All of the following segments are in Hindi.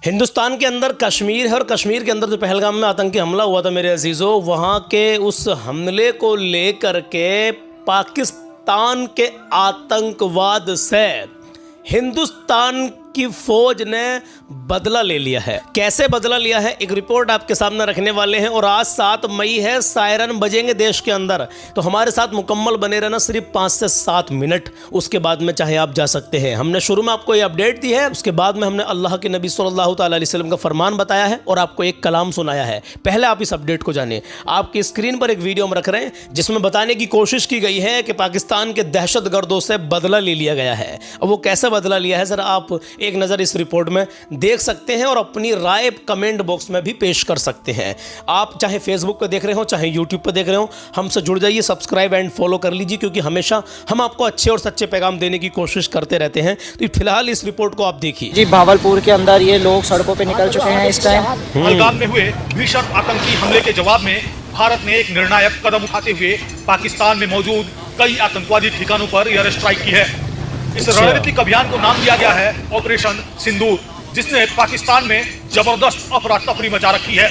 हिंदुस्तान के अंदर कश्मीर है और कश्मीर के अंदर जो पहलगाम में आतंकी हमला हुआ था मेरे अजीज़ों, वहाँ के उस हमले को लेकर के पाकिस्तान के आतंकवाद से हिंदुस्तान की फौज ने बदला ले लिया है। कैसे बदला लिया है एक रिपोर्ट आपके सामने रखने वाले हैं। और आज 7 मई है, सायरन बजेंगे देश के अंदर, तो हमारे साथ मुकम्मल बने रहना, सिर्फ 5 से 7 मिनट, उसके बाद में चाहे आप जा सकते हैं। हमने शुरू में आपको ये अपडेट दी है, उसके बाद में हमने अल्लाह के नबी सल्लल्लाहु अलैहि वसल्लम का फरमान बताया है और आपको एक कलाम सुनाया है। पहले आप इस अपडेट को जानिए। आपकी स्क्रीन पर एक वीडियो हम रख रहे हैं जिसमें बताने की कोशिश की गई है कि पाकिस्तान के दहशतगर्दों से बदला ले लिया गया है। अब वो कैसे बदला लिया है, ज़रा आप एक नज़र इस रिपोर्ट में देख सकते हैं और अपनी राय कमेंट बॉक्स में भी पेश कर सकते हैं। आप चाहे फेसबुक पर देख रहे हो चाहे यूट्यूब पर देख रहे हो, हमसे जुड़ जाइए, सब्सक्राइब एंड फॉलो कर लीजिए, क्योंकि हमेशा हम आपको अच्छे और सच्चे पैगाम देने की कोशिश करते रहते हैं। तो फिलहाल इस रिपोर्ट को आप देखिए। जी, भावलपुर के अंदर ये लोग सड़कों पे निकल चुके हैं इस टाइम। पहलगाम में हुए भीषण आतंकी हमले के जवाब में भारत ने एक निर्णायक कदम उठाते हुए पाकिस्तान में मौजूद कई आतंकवादी ठिकानों पर एयर स्ट्राइक की है। इस रणनीतिक अभियान को नाम दिया गया है ऑपरेशन सिंदूर, जिसने पाकिस्तान में जबरदस्त अफरा तफरी मचा रखी है।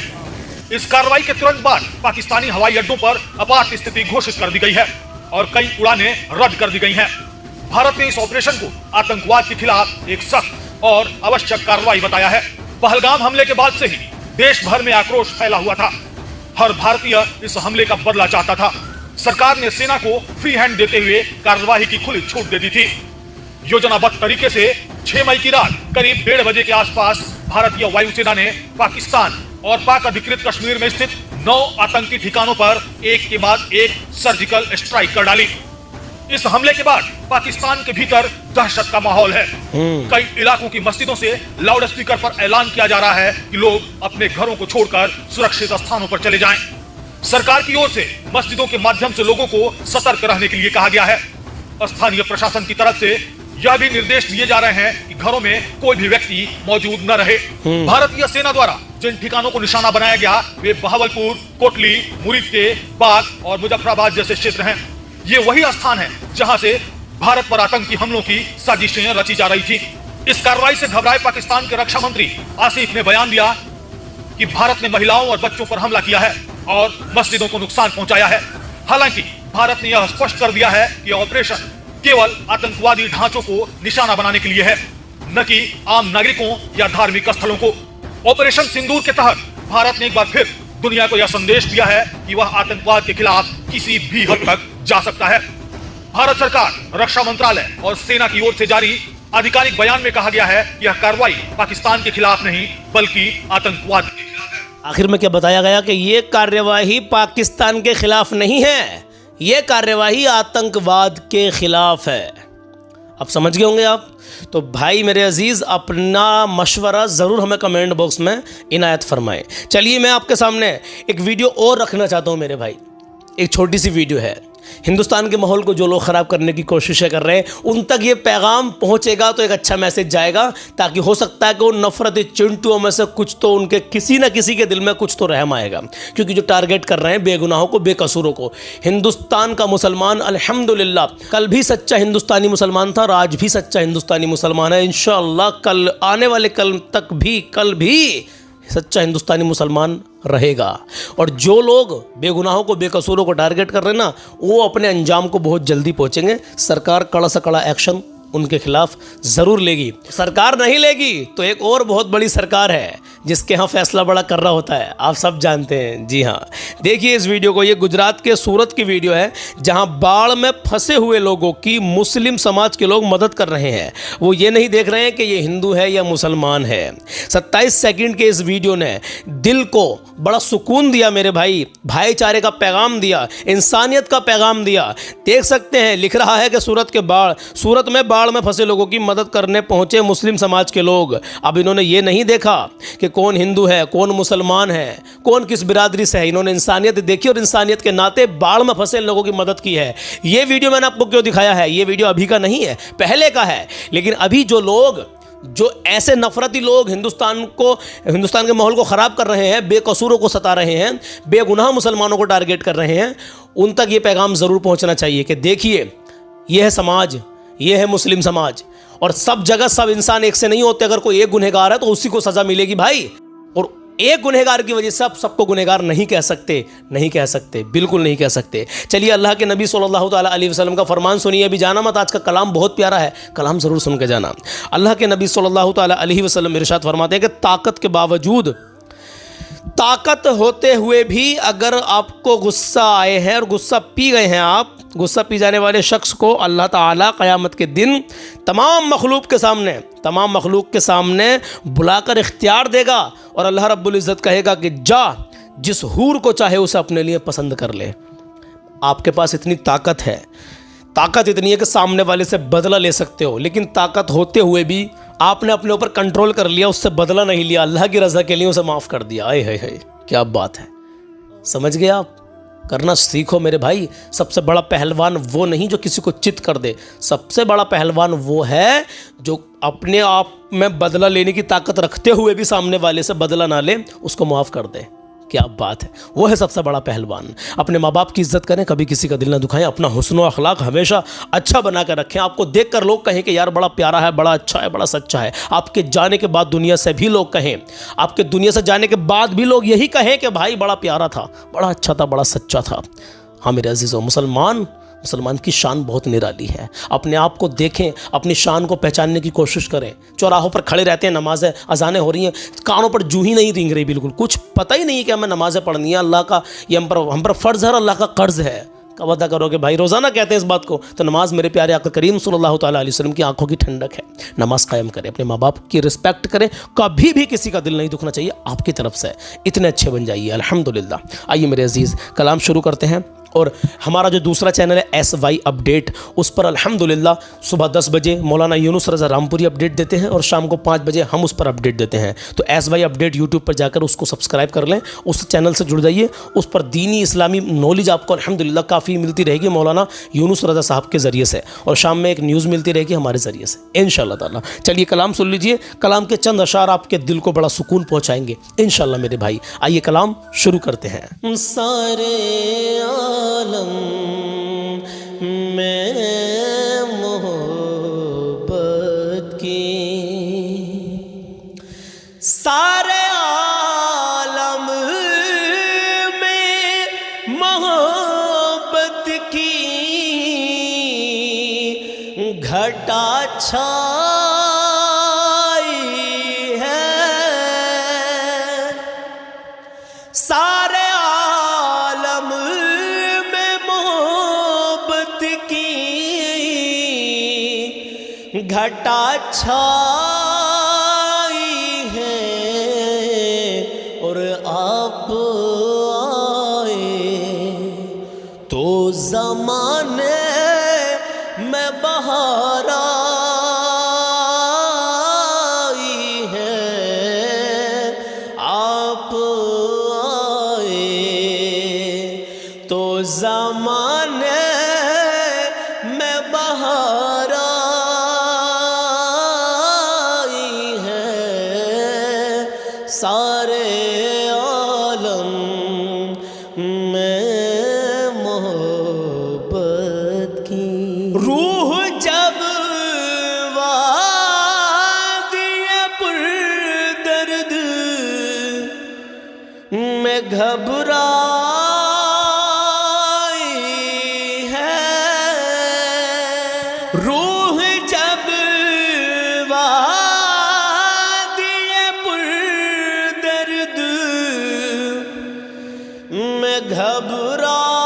इस कार्रवाई के तुरंत बाद पाकिस्तानी हवाई अड्डों पर आपात स्थिति घोषित कर दी गई है और कई उड़ानें रद्द कर दी गई हैं। भारत ने इस ऑपरेशन को आतंकवाद के खिलाफ एक सख्त और आवश्यक कार्रवाई बताया है। पहलगाम हमले के बाद से ही देश भर में आक्रोश फैला हुआ था। हर भारतीय इस हमले का बदला चाहता था। सरकार ने सेना को फ्री हैंड देते हुए कार्यवाही की खुली छूट दे दी थी। योजनाबद्ध तरीके से 6 मई की रात करीब 1:30 बजे के आसपास भारतीय वायुसेना ने पाकिस्तान और पाक अधिकृत कश्मीर में स्थित 9 आतंकी ठिकानों पर एक के बाद एक सर्जिकल स्ट्राइक कर डाली। इस हमले के बाद पाकिस्तान के भीतर दहशत का माहौल है। कई इलाकों की मस्जिदों से लाउड स्पीकर पर ऐलान किया जा रहा है कि लोग अपने घरों को छोड़कर सुरक्षित स्थानों पर चले जाएं। सरकार की ओर से मस्जिदों के माध्यम से लोगों को सतर्क रहने के लिए कहा गया है। स्थानीय प्रशासन की तरफ से यह भी निर्देश दिए जा रहे हैं कि घरों में कोई भी व्यक्ति मौजूद न रहे। भारतीय सेना द्वारा जिन ठिकानों को निशाना बनाया गया वे बहावलपुर, कोटली, मुरीद के बाग और मुजफ्फराबाद जैसे क्षेत्र हैं। ये वही स्थान है जहां से भारत पर आतंकी हमलों की साजिशें रची जा रही थी। इस कार्रवाई से घबराए पाकिस्तान के रक्षा मंत्री आसिफ ने बयान दिया कि भारत ने महिलाओं और बच्चों पर हमला किया है और मस्जिदों को नुकसान पहुंचाया है। हालांकि भारत ने यह स्पष्ट कर दिया है कि ऑपरेशन केवल आतंकवादी ढांचों को निशाना बनाने के लिए है, न कि आम नागरिकों या धार्मिक स्थलों को। ऑपरेशन सिंदूर के तहत भारत ने एक बार फिर दुनिया को यह संदेश दिया है कि वह आतंकवाद के खिलाफ किसी भी हद तक जा सकता है। भारत सरकार, रक्षा मंत्रालय और सेना की ओर से जारी आधिकारिक बयान में कहा गया है कि यह कार्रवाई पाकिस्तान के खिलाफ नहीं बल्कि आतंकवाद के खिलाफ है। आखिर में क्या बताया गया कि ये कार्यवाही पाकिस्तान के खिलाफ नहीं है, ये कार्यवाही आतंकवाद के खिलाफ है। अब समझ गए होंगे आप। तो भाई मेरे अजीज़, अपना मशवरा ज़रूर हमें कमेंट बॉक्स में इनायत फरमाएं। चलिए मैं आपके सामने एक वीडियो और रखना चाहता हूँ मेरे भाई। एक छोटी सी वीडियो है। हिंदुस्तान के माहौल को जो लोग ख़राब करने की कोशिशें कर रहे हैं उन तक ये पैगाम पहुंचेगा तो एक अच्छा मैसेज जाएगा, ताकि हो सकता है कि वो नफरती चिंटुओं में से कुछ तो उनके किसी न किसी के दिल में कुछ तो रहम आएगा। क्योंकि जो टारगेट कर रहे हैं बेगुनाहों को, बेकसूरों को। हिंदुस्तान का मुसलमान अल्हम्दुलिल्लाह कल भी सच्चा हिंदुस्तानी मुसलमान था और आज भी सच्चा हिंदुस्तानी मुसलमान है। इंशाअल्लाह कल आने वाले कल तक भी कल भी सच्चा हिंदुस्तानी मुसलमान रहेगा। और जो लोग बेगुनाहों को, बेकसूरों को टारगेट कर रहे हैं ना, वो अपने अंजाम को बहुत जल्दी पहुंचेंगे। सरकार कड़ा से कड़ा एक्शन उनके खिलाफ ज़रूर लेगी। सरकार नहीं लेगी तो एक और बहुत बड़ी सरकार है जिसके यहाँ फैसला बड़ा कर रहा होता है, आप सब जानते हैं। जी हाँ, देखिए इस वीडियो को। ये गुजरात के सूरत की वीडियो है जहाँ बाढ़ में फंसे हुए लोगों की मुस्लिम समाज के लोग मदद कर रहे हैं। वो ये नहीं देख रहे हैं कि ये हिंदू है या मुसलमान है। 27 सेकंड के इस वीडियो ने दिल को बड़ा सुकून दिया मेरे भाई। भाईचारे का पैगाम दिया, इंसानियत का पैगाम दिया। देख सकते हैं, लिख रहा है कि सूरत में बाढ़ में फंसे लोगों की मदद करने पहुंचे मुस्लिम समाज के लोग। अब इन्होंने ये नहीं देखा कि कौन हिंदू है, कौन मुसलमान है, कौन किस बिरादरी से है। इन्होंने इंसानियत देखी और इंसानियत के नाते बाढ़ में फंसे लोगों की मदद की है। ये वीडियो मैंने आपको क्यों दिखाया है, ये वीडियो अभी का नहीं है, पहले का है। लेकिन अभी जो ऐसे नफरती लोग हिंदुस्तान के माहौल को ख़राब कर रहे हैं, बेकसूरों को सता रहे हैं, बेगुनाह मुसलमानों को टारगेट कर रहे हैं, उन तक ये पैगाम ज़रूर पहुंचना चाहिए कि देखिए ये है समाज, ये है मुस्लिम समाज और सब जगह सब इंसान एक से नहीं होते। अगर कोई एक गुनहगार है तो उसी को सजा मिलेगी भाई, और एक गुनहगार की वजह से आप सबको गुनहगार नहीं कह सकते, नहीं कह सकते, बिल्कुल नहीं कह सकते। चलिए अल्लाह के नबी सल्लल्लाहु ताला अलैहि वसल्लम का फरमान सुनिए। अभी जाना मत, आज का कलाम बहुत प्यारा है, कलाम ज़रूर सुन के जाना। अल्लाह के नबी सल्लल्लाहु ताला अलैहि वसल्लम इरशाद फरमाते हैं कि ताकत के बावजूद, ताकत होते हुए भी अगर आपको गुस्सा आए हैं और गुस्सा पी गए हैं आप, गुस्सा पी जाने वाले शख्स को अल्लाह ताला क़यामत के दिन तमाम मखलूक के सामने बुलाकर इख्तियार देगा और अल्लाह रब्बुल इज़्ज़त कहेगा कि जा, जिस हूर को चाहे उसे अपने लिए पसंद कर ले। आपके पास इतनी ताकत है, ताकत इतनी है कि सामने वाले से बदला ले सकते हो, लेकिन ताकत होते हुए भी आपने अपने ऊपर कंट्रोल कर लिया, उससे बदला नहीं लिया, अल्लाह की रज़ा के लिए उसे माफ़ कर दिया। आए हाय हाय, क्या बात है। समझ गए आप? करना सीखो मेरे भाई। सबसे बड़ा पहलवान वो नहीं जो किसी को चित कर दे, सबसे बड़ा पहलवान वो है जो अपने आप में बदला लेने की ताकत रखते हुए भी सामने वाले से बदला ना ले, उसको माफ़ कर दे। क्या बात है, वो है सबसे बड़ा पहलवान। अपने माँ बाप की इज्जत करें, कभी किसी का दिल ना दुखाएं, अपना हुस्न व अखलाक हमेशा अच्छा बना कर रखें। आपको देखकर लोग कहें कि यार बड़ा प्यारा है, बड़ा अच्छा है, बड़ा सच्चा है। आपके जाने के बाद दुनिया से भी लोग कहें, आपके दुनिया से जाने के बाद भी लोग यही कहें कि भाई बड़ा प्यारा था, बड़ा अच्छा था, बड़ा सच्चा था। हाँ मेरे अजीज़ों, मुसलमान की शान बहुत निराली है। अपने आप को देखें, अपनी शान को पहचानने की कोशिश करें। चौराहों पर खड़े रहते हैं, नमाज़ें अजानें हो रही हैं, कानों पर जूं ही नहीं रेंग रही, बिल्कुल कुछ पता ही नहीं है कि हमें नमाज़ें पढ़नी है। अल्लाह का ये हम पर फ़र्ज़ है और अल्लाह का कर्ज़ है। कब अदा करोगे भाई? रोज़ाना कहते हैं इस बात को। तो नमाज मेरे प्यारे आका करीम सल्लल्लाहु ताला अलैहि वसल्लम की आंखों की ठंडक है। नमाज कायम करें, अपने माँ बाप की रिस्पेक्ट करें, कभी भी किसी का दिल नहीं दुखना चाहिए आपकी तरफ से। इतने अच्छे बन जाइए अल्हम्दुलिल्लाह। आइए मेरे अजीज़, कलाम शुरू करते हैं। और हमारा जो दूसरा चैनल है SY अपडेट, उस पर अल्हम्दुलिल्लाह सुबह 10 बजे मौलाना यूनुस रज़ा रामपुरी अपडेट देते हैं और शाम को 5 बजे हम उस पर अपडेट देते हैं। तो SY अपडेट यूट्यूब पर जाकर उसको सब्सक्राइब कर लें, उस चैनल से जुड़ जाइए। उस पर दीनी इस्लामी नॉलेज आपको अल्हम्दुलिल्लाह काफ़ी मिलती रहेगी मौलाना यूनुस रज़ा साहब के ज़रिए से, और शाम में एक न्यूज़ मिलती रहेगी हमारे ज़रिए से इंशाअल्लाह ताला। चलिए कलाम सुन लीजिए। कलाम के चंद अशार आपके दिल को बड़ा सुकून पहुँचाएंगे इंशाअल्लाह मेरे भाई। आइए कलाम शुरू करते हैं। सारे आलम में मोहब्बत की, सारे आलम में मोहब्बत की घटा छाई है। सारे आलम में मोहब्बत की घटा छाई है, और आप आए तो ज़माने में बहार आई है। आप तो ज़माने में बहार आई है। सारे आलम में मोहब्बत की रूह जब वादिए पुरदर्द में घबरा रूह जब वादिए पुरदर्द में घबराई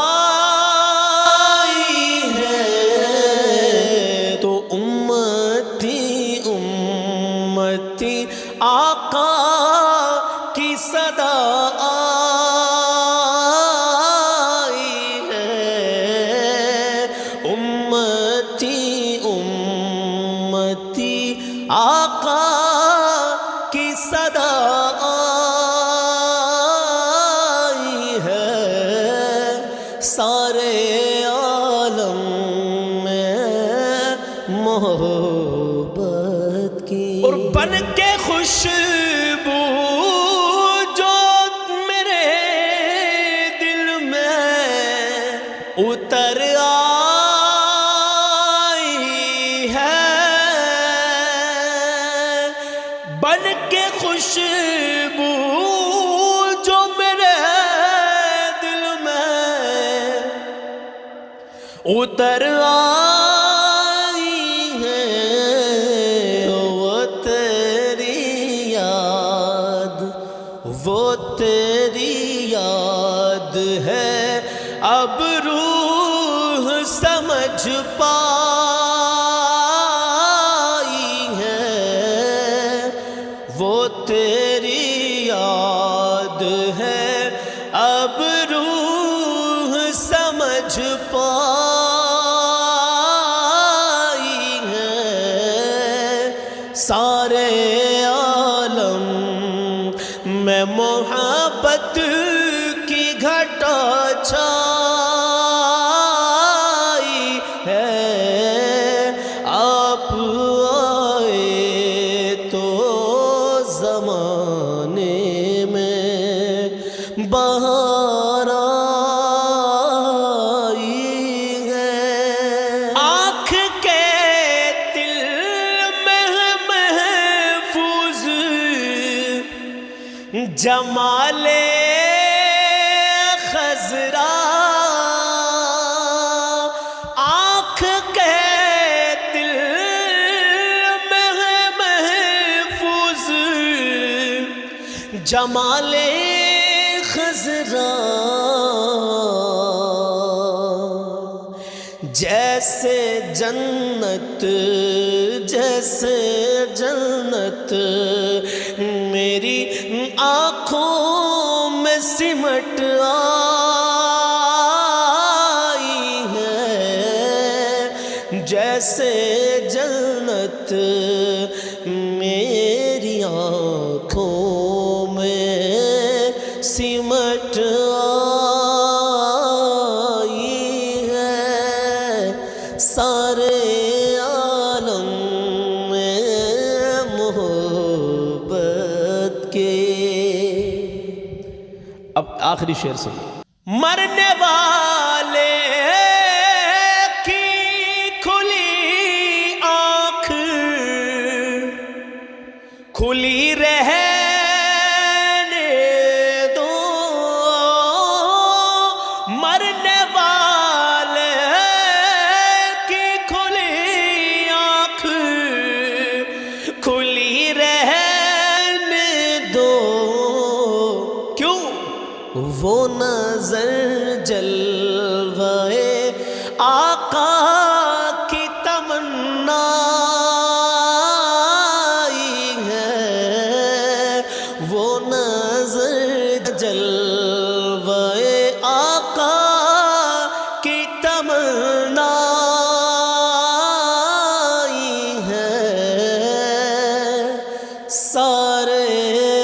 है, तो उम्मती आका की सदा आई है। उम्मती आका की सदा आई है। सारे आलम में मोहब्बत की, और बन के खुशबू जो मेरे दिल में उतर आई है। उतर आई है वो तेरी याद, वो तेरी याद है अब रूह समझ पाई है, वो तेरी याद है अब रूह समझ पाई है। सारे आलम में मोहब्बत की घटा छाई है, आप आए तो ज़माने में बहार आई है। आँख के तिल में महफूज जमाले खज़रा, आँख के तिल में महफूज जमाले खज़रा, जैसे जन्नत जैसे जन्नत मेरी आँखों में सिमट आई है, जैसे जन्नत मेरी आँखों में सिमट आई है। सारे आलम में मोहब्बत के। अब आखिरी शेर सुनिए। मरने वाले की खुली आँख खुली रहने दो, मरने वाले की खुली आँख खुली रहने दो। क्यों? वो नजर जलवाए आका की तमन्ना आई है, वो नजर जलवाए आका की तमन्ना आई है। सारे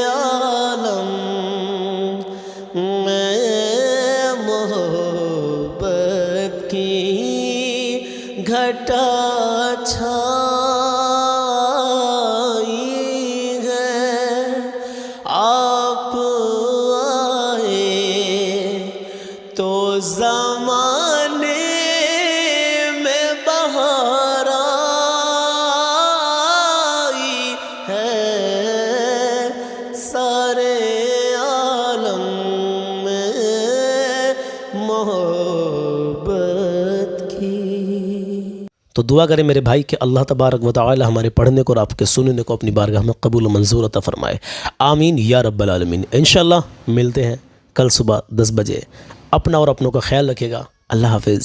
आलम में मोहब्बत की घटा छाई है, आप आए तो ज़माने में बहार आई है। सारे आलम में मोहब्बत की। तो दुआ करें मेरे भाई कि अल्लाह तबारक व तआला हमारे पढ़ने को और आपके सुनने को अपनी बारगाह में कबूल मंजूर अता फरमाए। आमीन या रब्बल आलमीन। इंशाअल्लाह मिलते हैं कल सुबह 10 बजे। अपना और अपनों का ख्याल रखिएगा। अल्लाह हाफिज़।